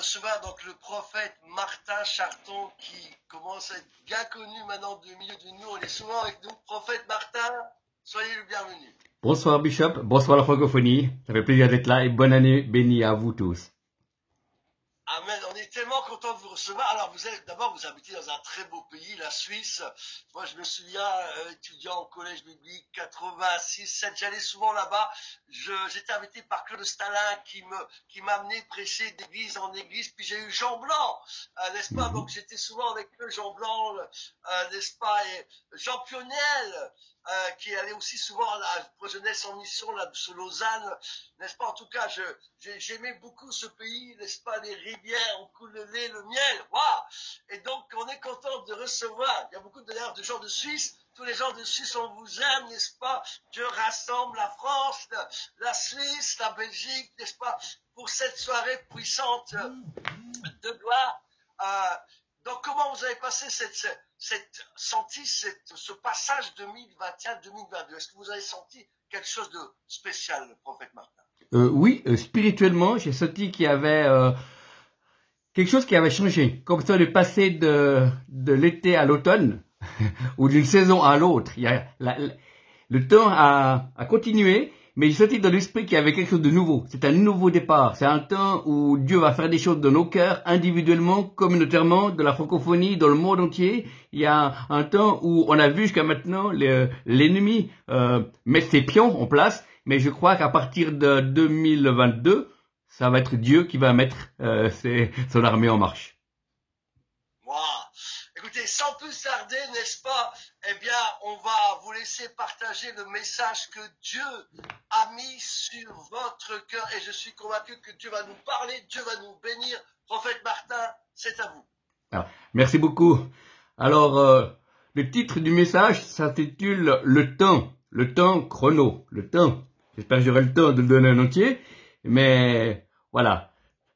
recevoir donc le prophète Martin Charton qui commence à être bien connu maintenant du milieu de nous. On est souvent avec nous. Prophète Martin, soyez le bienvenu. Bonsoir Bishop, bonsoir la francophonie. Ça fait plaisir d'être là et bonne année bénie à vous tous. Amen. On est tellement content de vous recevoir. Alors, d'abord, vous habitez dans un très beau pays, la Suisse. Moi, je me souviens, étudiant au collège biblique 86, 7, j'allais souvent là-bas. J'étais invité par Claude Stalin qui m'a amené prêcher d'église en église. Puis j'ai eu Jean Blanc, n'est-ce pas? Donc, j'étais souvent avec eux, Jean Blanc, n'est-ce pas? Et Jean Pionel, qui allait aussi souvent pour Jeunesse en mission, là, sur Lausanne, n'est-ce pas? En tout cas, j'aimais beaucoup ce pays, n'est-ce pas? Les rivières, on coule le lait, le miel, waouh! Et donc, on est content de recevoir. Il y a beaucoup d'ailleurs de gens de Suisse. Tous les gens de Suisse, on vous aime, n'est-ce pas? Dieu rassemble la France, la Suisse, la Belgique, n'est-ce pas? Pour cette soirée puissante de gloire. Donc, comment vous avez passé ce passage 2021-2022? Est-ce que vous avez senti quelque chose de spécial, le prophète Martin? Oui, spirituellement, j'ai senti qu'il y avait quelque chose qui avait changé. Comme ça, de passer de l'été à l'automne, ou d'une saison à l'autre. Le temps a continué, mais j'ai senti dans l'esprit qu'il y avait quelque chose de nouveau. C'est un nouveau départ. C'est un temps où Dieu va faire des choses dans nos cœurs, individuellement, communautairement, de la francophonie, dans le monde entier. Il y a un temps où on a vu jusqu'à maintenant l'ennemi mettre ses pions en place, mais je crois qu'à partir de 2022, ça va être Dieu qui va mettre son armée en marche. Wow. Écoutez, sans plus tarder, n'est-ce pas? Eh bien, on va vous laisser partager le message que Dieu a mis sur votre cœur. Et je suis convaincu que Dieu va nous parler, Dieu va nous bénir. Prophète Martin, c'est à vous. Alors, merci beaucoup. Alors, le titre du message s'intitule Le temps chrono, le temps. J'espère que j'aurai le temps de le donner en entier. Mais voilà,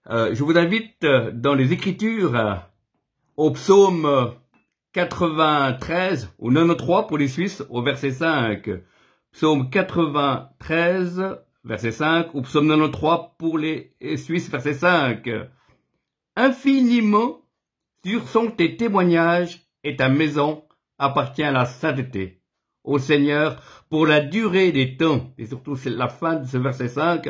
je vous invite dans les Écritures au psaume 93 ou 93 pour les Suisses au verset 5. Psaume 93 verset 5 ou psaume 93 pour les Suisses verset 5. Infiniment sur sont tes témoignages et ta maison appartient à la sainteté. Ô Seigneur, pour la durée des temps, et surtout c'est la fin de ce verset 5,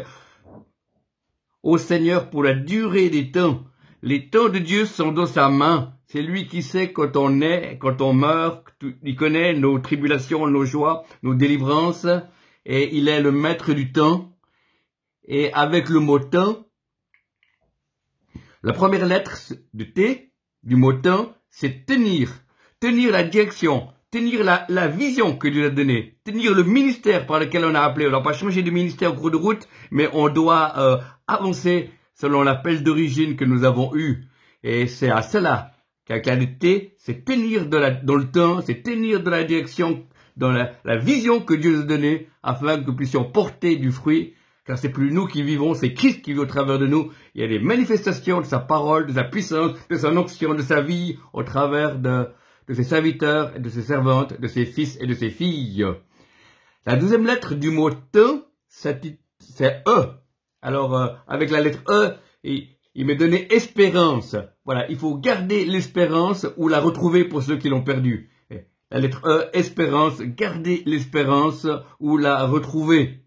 Ô Seigneur, pour la durée des temps, les temps de Dieu sont dans sa main. C'est lui qui sait quand on naît, quand on meurt. Il connaît nos tribulations, nos joies, nos délivrances. Et il est le maître du temps. Et avec le mot temps, la première lettre de T, du mot temps, c'est tenir. Tenir la direction. Tenir la vision que Dieu a donnée. Tenir le ministère par lequel on a appelé. On n'a pas changé de ministère au cours de route, mais on doit avancer selon l'appel d'origine que nous avons eu. Et c'est à cela qu'un qualité, c'est tenir dans le temps, c'est tenir de la direction, dans la vision que Dieu nous a donnée, afin que nous puissions porter du fruit, car c'est plus nous qui vivons, c'est Christ qui vit au travers de nous. Il y a des manifestations de sa parole, de sa puissance, de son onction, de sa vie, au travers de ses serviteurs, et de ses servantes, de ses fils et de ses filles. La deuxième lettre du mot temps, c'est E. Alors, avec la lettre E, il m'est donné espérance. Voilà, il faut garder l'espérance ou la retrouver pour ceux qui l'ont perdue. La lettre E, espérance, garder l'espérance ou la retrouver.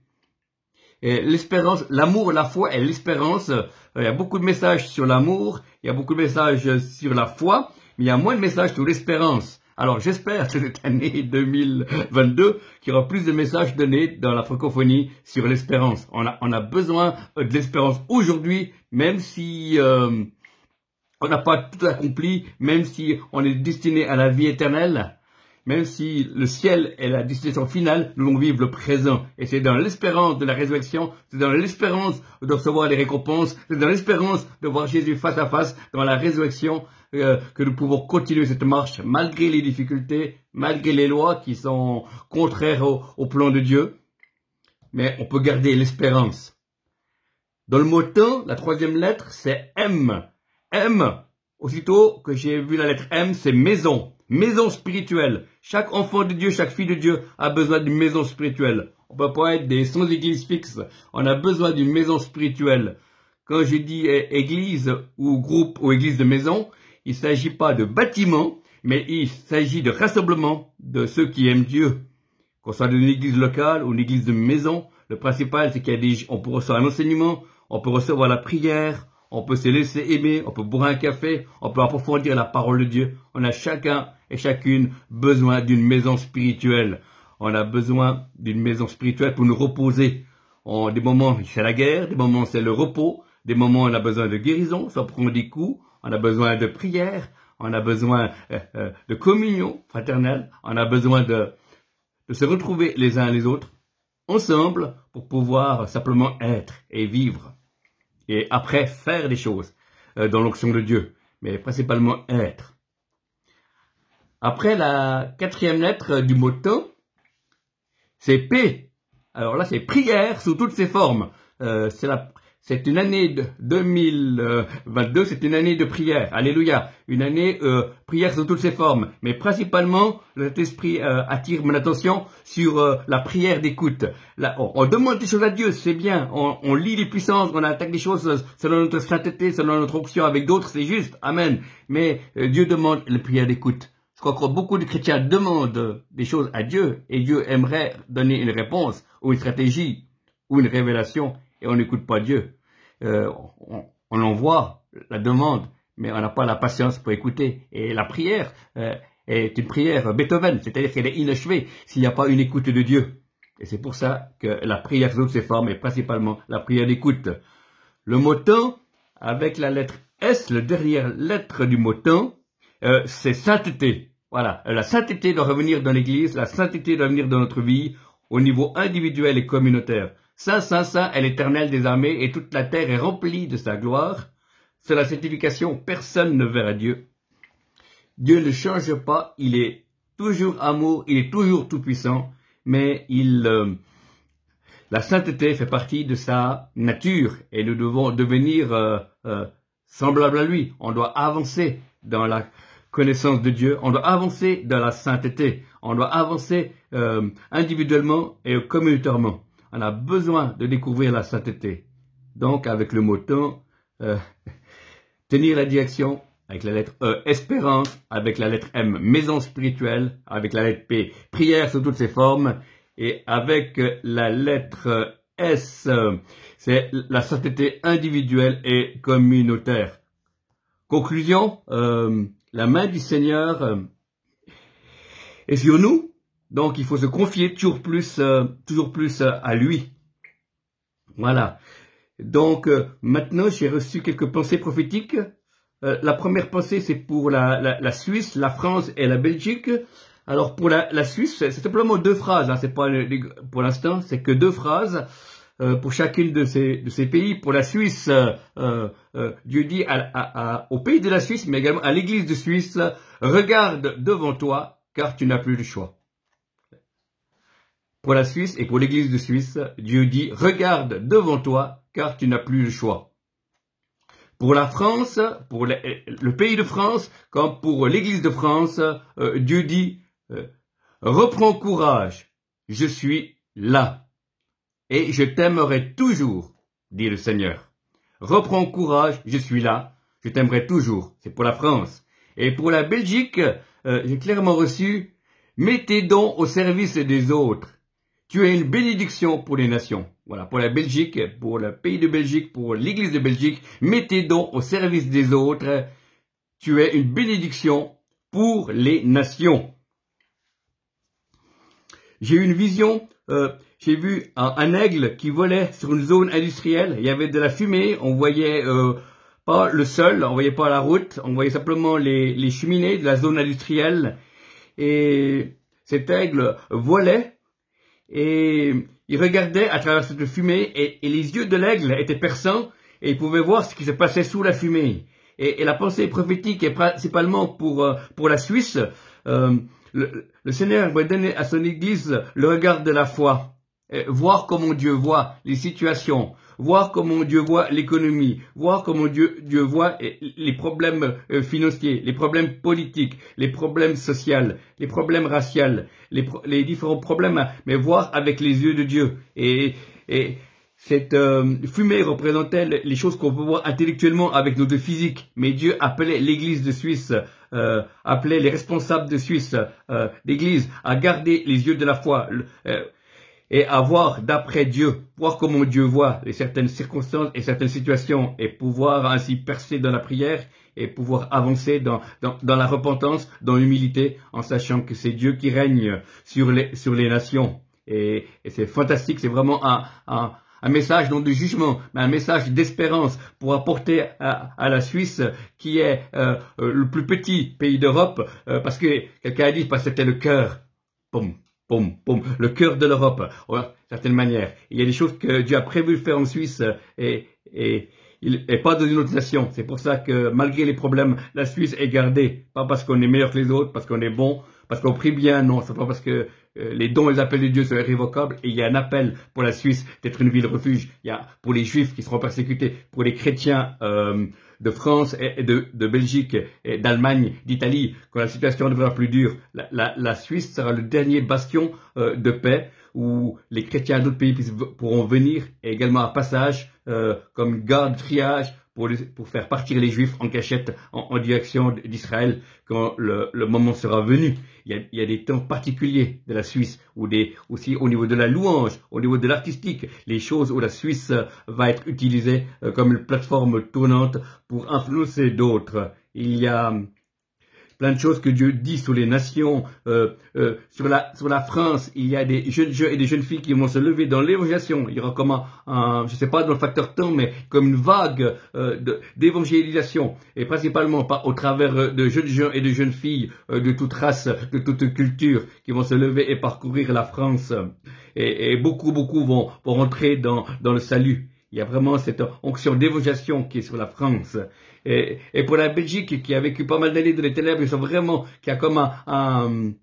L'espérance, l'amour, la foi et l'espérance, il y a beaucoup de messages sur l'amour, il y a beaucoup de messages sur la foi, mais il y a moins de messages sur l'espérance. Alors j'espère cette année 2022 qu'il y aura plus de messages donnés dans la francophonie sur l'espérance. On a besoin de l'espérance aujourd'hui, même si on n'a pas tout accompli, même si on est destiné à la vie éternelle, même si le ciel est la destination finale, nous allons vivre le présent. Et c'est dans l'espérance de la résurrection, c'est dans l'espérance de recevoir les récompenses, c'est dans l'espérance de voir Jésus face à face, dans la résurrection, que nous pouvons continuer cette marche malgré les difficultés, malgré les lois qui sont contraires au plan de Dieu. Mais on peut garder l'espérance. Dans le mot temps, la troisième lettre, c'est M. M, aussitôt que j'ai vu la lettre M, c'est maison. Maison spirituelle. Chaque enfant de Dieu, chaque fille de Dieu a besoin d'une maison spirituelle. On ne peut pas être des sans église fixe. On a besoin d'une maison spirituelle. quand je dis église ou groupe ou église de maison, il ne s'agit pas de bâtiment, mais il s'agit de rassemblement de ceux qui aiment Dieu. Qu'on soit d'une église locale ou une église de maison, le principal c'est on peut recevoir un enseignement, on peut recevoir la prière, on peut se laisser aimer, on peut boire un café, on peut approfondir la parole de Dieu. On a chacun et chacune besoin d'une maison spirituelle. On a besoin d'une maison spirituelle pour nous reposer. Des moments c'est la guerre, des moments c'est le repos, des moments on a besoin de guérison, ça prend des coups, on a besoin de prière, on a besoin de communion fraternelle, on a besoin de se retrouver les uns les autres, ensemble, pour pouvoir simplement être et vivre. Et après, faire des choses dans l'onction de Dieu, mais principalement être. Après, la 4e lettre du mot temps, c'est P. Alors là, c'est prière sous toutes ses formes. C'est une année de 2022, c'est une année de prière. Alléluia. Une année prière sous toutes ses formes. Mais principalement, cet esprit attire mon attention sur la prière d'écoute. Là, on demande des choses à Dieu, c'est bien. On lit les puissances, on attaque des choses selon notre sainteté, selon notre option avec d'autres, c'est juste. Amen. Mais Dieu demande la prière d'écoute. Je crois que beaucoup de chrétiens demandent des choses à Dieu et Dieu aimerait donner une réponse ou une stratégie ou une révélation et on n'écoute pas Dieu. On envoie la demande, mais on n'a pas la patience pour écouter. Et la prière est une prière Beethoven, c'est-à-dire qu'elle est inachevée s'il n'y a pas une écoute de Dieu. Et c'est pour ça que la prière sous toutes ses formes est principalement la prière d'écoute. Le mot temps, avec la lettre S, la dernière lettre du mot temps, c'est sainteté. Voilà, la sainteté doit revenir dans l'Église, la sainteté doit venir dans notre vie, au niveau individuel et communautaire. Saint, Saint, Saint est l'Éternel des armées, et toute la terre est remplie de sa gloire. C'est la sanctification, personne ne verra Dieu. Dieu ne change pas, il est toujours amour, il est toujours tout-puissant, mais la sainteté fait partie de sa nature, et nous devons devenir semblables à lui. On doit avancer dans la connaissance de Dieu, on doit avancer dans la sainteté, on doit avancer individuellement et communautairement. On a besoin de découvrir la sainteté. Donc, avec le mot temps, tenir la direction avec la lettre E, espérance, avec la lettre M, maison spirituelle, avec la lettre P, prière sous toutes ses formes, et avec la lettre S, c'est la sainteté individuelle et communautaire. Conclusion, la main du Seigneur est sur nous. Donc, il faut se confier toujours plus à lui. Voilà. Donc, maintenant, j'ai reçu quelques pensées prophétiques. La première pensée, c'est pour la Suisse, la France et la Belgique. Alors, pour la Suisse, c'est simplement 2 phrases. Hein, c'est pas pour l'instant, c'est que 2 phrases pour chacune de ces pays. Pour la Suisse, Dieu dit au pays de la Suisse, mais également à l'Église de Suisse, regarde devant toi, car tu n'as plus le choix. Pour la Suisse et pour l'Église de Suisse, Dieu dit, regarde devant toi, car tu n'as plus le choix. Pour la France, pour le pays de France, comme pour l'Église de France, Dieu dit, reprends courage, je suis là, et je t'aimerai toujours, dit le Seigneur. Reprends courage, je suis là, je t'aimerai toujours. C'est pour la France. Et pour la Belgique, j'ai clairement reçu, mets tes dons au service des autres. Tu es une bénédiction pour les nations. Voilà, pour la Belgique, pour le pays de Belgique, pour l'Église de Belgique, mets tes dons au service des autres. Tu es une bénédiction pour les nations. J'ai eu une vision, j'ai vu un aigle qui volait sur une zone industrielle. Il y avait de la fumée, on voyait pas le sol, on voyait pas la route, on voyait simplement les cheminées de la zone industrielle. Et cet aigle volait. Et il regardait à travers cette fumée et les yeux de l'aigle étaient perçants et il pouvait voir ce qui se passait sous la fumée. Et la pensée prophétique est principalement pour la Suisse. Le Seigneur va donner à son Église le regard de la foi. Voir comment Dieu voit les situations, voir comment Dieu voit l'économie, voir comment Dieu voit les problèmes financiers, les problèmes politiques, les problèmes sociaux, les problèmes raciaux, les différents problèmes, mais voir avec les yeux de Dieu. Et Cette fumée représentait les choses qu'on peut voir intellectuellement avec nos deux physiques. Mais Dieu appelait l'église de Suisse, appelait les responsables de Suisse, l'église, à garder les yeux de la foi et à voir d'après Dieu, voir comment Dieu voit les certaines circonstances et certaines situations et pouvoir ainsi percer dans la prière et pouvoir avancer dans la repentance, dans l'humilité, en sachant que c'est Dieu qui règne sur les nations. Et c'est fantastique, c'est vraiment un message non de jugement, mais un message d'espérance pour apporter à la Suisse, qui est le plus petit pays d'Europe, parce que quelqu'un a dit que c'était le cœur, le cœur de l'Europe, d'une certaine manière. Il y a des choses que Dieu a prévu de faire en Suisse et pas dans une autre nation. C'est pour ça que malgré les problèmes, la Suisse est gardée, pas parce qu'on est meilleur que les autres, parce qu'on est bon, parce qu'on prie bien, non, c'est pas parce que les dons et les appels de Dieu sont irrévocables, et il y a un appel pour la Suisse d'être une ville refuge. Il y a pour les Juifs qui seront persécutés, pour les chrétiens de France et de Belgique, et d'Allemagne, d'Italie, quand la situation deviendra plus dure, la Suisse sera le dernier bastion de paix, où les chrétiens d'autres pays pourront venir, et également un passage comme garde triage pour faire partir les Juifs en cachette en direction d'Israël quand le moment sera venu. Il y a des temps particuliers de la Suisse, aussi au niveau de la louange, au niveau de l'artistique, les choses où la Suisse va être utilisée comme une plateforme tournante pour influencer d'autres. Il y a plein de choses que Dieu dit sur les nations, sur la France. Il y a des jeunes et des jeunes filles qui vont se lever dans l'évangélisation. Il y aura comme je sais pas dans le facteur temps, mais comme une vague d'évangélisation, et principalement pas au travers de jeunes gens et de jeunes filles de toute race, de toute culture, qui vont se lever et parcourir la France. Et beaucoup vont rentrer dans le salut. Il y a vraiment cette onction d'évangélisation qui est sur la France. Et pour la Belgique, qui a vécu pas mal d'années dans les ténèbres, ils sont vraiment, qui a comme un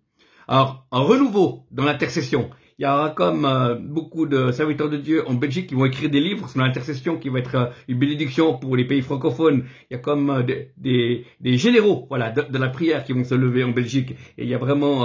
renouveau dans l'intercession. Il y aura comme beaucoup de serviteurs de Dieu en Belgique qui vont écrire des livres sur l'intercession, qui va être une bénédiction pour les pays francophones. Il y a comme des généraux, voilà, de la prière qui vont se lever en Belgique. Et il y a vraiment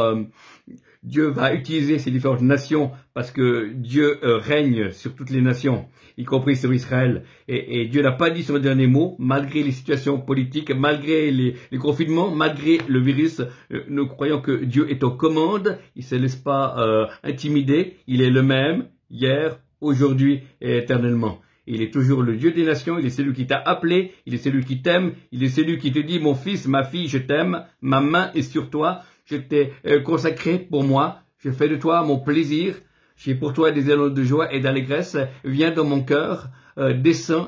Dieu va utiliser ces différentes nations parce que Dieu règne sur toutes les nations, y compris sur Israël. Et Dieu n'a pas dit son dernier mot, malgré les situations politiques, malgré les confinements, malgré le virus. Nous croyons que Dieu est aux commandes, il ne se laisse pas intimider, il est le même, hier, aujourd'hui et éternellement. Il est toujours le Dieu des nations, il est celui qui t'a appelé, il est celui qui t'aime, il est celui qui te dit, mon fils, ma fille, je t'aime, ma main est sur toi, je t'ai consacré pour moi, je fais de toi mon plaisir, j'ai pour toi des élan de joie et d'allégresse, viens dans mon cœur, descends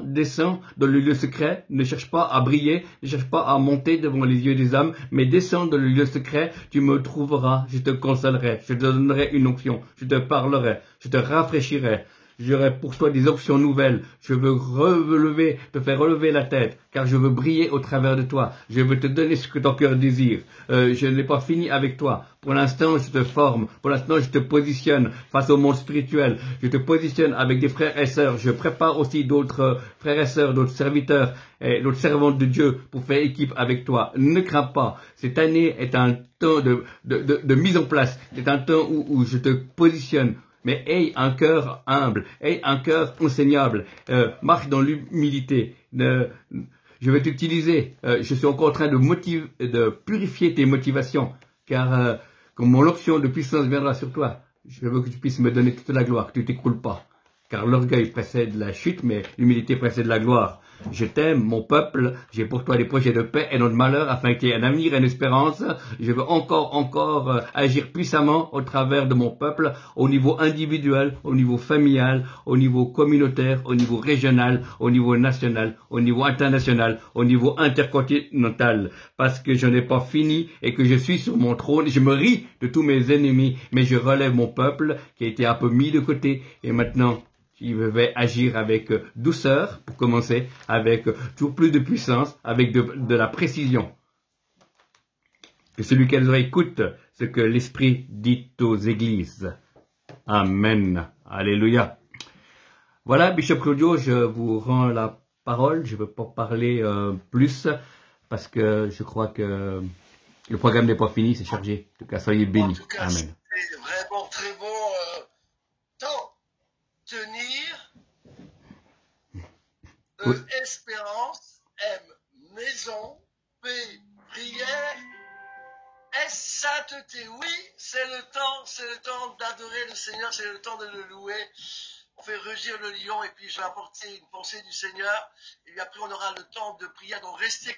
dans le lieu secret, ne cherche pas à briller, ne cherche pas à monter devant les yeux des hommes, mais descends dans le lieu secret, tu me trouveras, je te consolerai, je te donnerai une onction, je te parlerai, je te rafraîchirai. J'aurai pour toi des options nouvelles. Je veux te faire relever la tête, car je veux briller au travers de toi. Je veux te donner ce que ton cœur désire. Je n'ai pas fini avec toi. Pour l'instant, je te forme. Pour l'instant, je te positionne face au monde spirituel. Je te positionne avec des frères et sœurs. Je prépare aussi d'autres frères et sœurs, d'autres serviteurs et d'autres servantes de Dieu pour faire équipe avec toi. Ne crains pas. Cette année est un temps de mise en place. C'est un temps où je te positionne. Mais aie un cœur humble, aie un cœur enseignable, marche dans l'humilité. Je vais t'utiliser. Je suis encore en train de purifier tes motivations, car quand mon onction de puissance viendra sur toi, je veux que tu puisses me donner toute la gloire, que tu t'écroules pas. Car l'orgueil précède la chute, mais l'humilité précède la gloire. Je t'aime, mon peuple, j'ai pour toi des projets de paix et non de malheur, afin qu'il y ait un avenir et une espérance. Je veux encore agir puissamment au travers de mon peuple, au niveau individuel, au niveau familial, au niveau communautaire, au niveau régional, au niveau national, au niveau international, au niveau intercontinental. Parce que je n'ai pas fini et que je suis sur mon trône, je me ris de tous mes ennemis, mais je relève mon peuple qui a été un peu mis de côté, et maintenant je vais agir avec douceur, pour commencer, avec toujours plus de puissance, avec de la précision. Que celui qui a les oreilles écoute ce que l'Esprit dit aux églises. Amen. Alléluia. Voilà, Bishop Claudio, je vous rends la parole. Je ne veux pas parler plus, parce que je crois que le programme n'est pas fini, c'est chargé. En tout cas, soyez bénis. Amen. C'est vraiment très bon temps. Tenir Oui. Espérance, M, maison, P, prière, S, sainteté. Oui, c'est le temps d'adorer le Seigneur, c'est le temps de le louer. On fait rugir le lion et puis je vais apporter une pensée du Seigneur. Et puis après, on aura le temps de prière. Donc restez